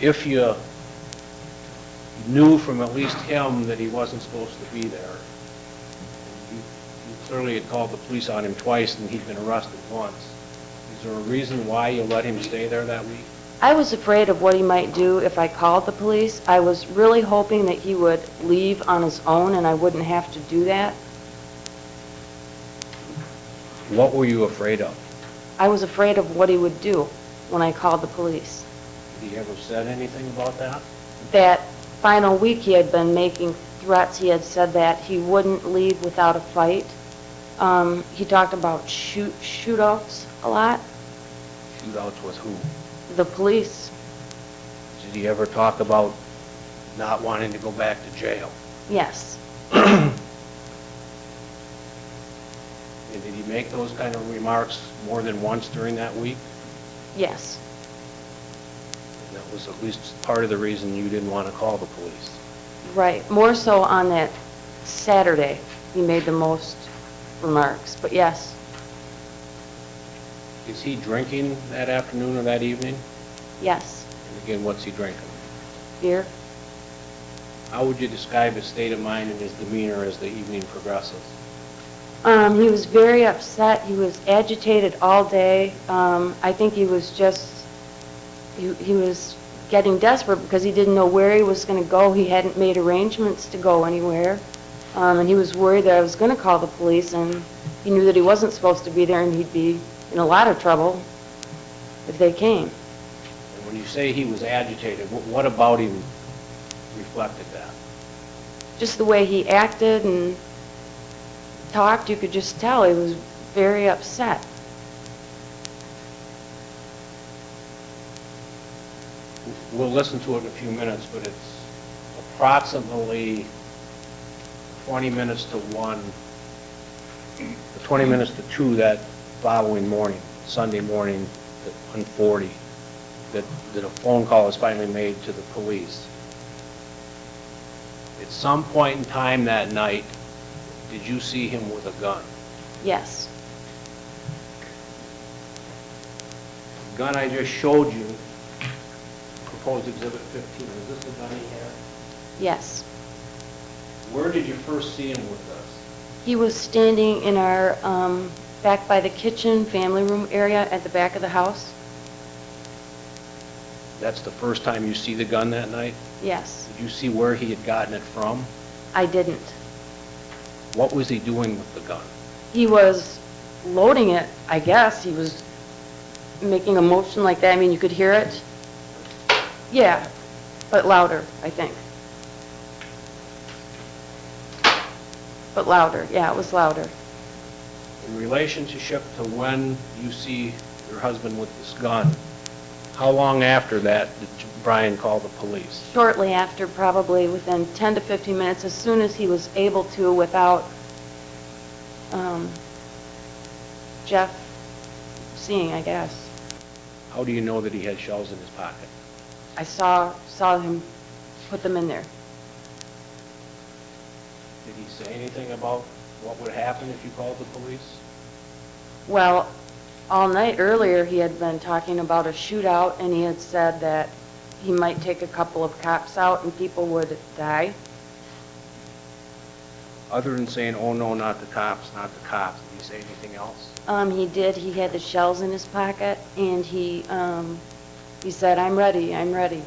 if you knew from at least him that he wasn't supposed to be there, you clearly had called the police on him twice and he'd been arrested once, is there a reason why you let him stay there that week? I was afraid of what he might do if I called the police. I was really hoping that he would leave on his own and I wouldn't have to do that. What were you afraid of? I was afraid of what he would do when I called the police. Did he ever said anything about that? That final week he had been making threats. He had said that he wouldn't leave without a fight. He talked about shootouts a lot. Shootouts with who? The police. Did he ever talk about not wanting to go back to jail? Yes. And did he make those kind of remarks more than once during that week? Yes. And that was at least part of the reason you didn't want to call the police. Right. More so on that Saturday, he made the most remarks. But yes. Is he drinking that afternoon or that evening? Yes. And again, what's he drinking? Beer. How would you describe his state of mind and his demeanor as the evening progresses? He was very upset. He was agitated all day. I think he was just, he was getting desperate because he didn't know where he was going to go. He hadn't made arrangements to go anywhere. And he was worried that I was going to call the police, and he knew that he wasn't supposed to be there and he'd be in a lot of trouble if they came. And when you say he was agitated, what about him reflected that? Just the way he acted and talked, you could just tell he was very upset. We'll listen to it in a few minutes, but it's approximately 20 minutes to 1, 20 minutes to 2 that following morning, Sunday morning at 1:40, that a phone call was finally made to the police. At some point in time that night, did you see him with a gun? Yes. The gun I just showed you, proposed exhibit 15, is this the gun he had? Yes. Where did you first see him with this? He was standing in our back by the kitchen family room area at the back of the house. That's the first time you see the gun that night? Yes. Did you see where he had gotten it from? I didn't. What was he doing with the gun? He was loading it, I guess. He was making a motion like that. I mean, you could hear it. Yeah, but louder, I think. But louder. Yeah, it was louder. In relationship to when you see your husband with this gun, how long after that did Brian call the police? Shortly after, probably within 10 to 15 minutes, as soon as he was able to without Jeff seeing, I guess. How do you know that he had shells in his pocket? I saw him put them in there. Did he say anything about what would happen if you called the police? Well, all night earlier he had been talking about a shootout, and he had said that he might take a couple of cops out and people would die. Other than saying, oh no, not the cops, not the cops, did he say anything else? He did. He had the shells in his pocket, and he said, I'm ready, I'm ready.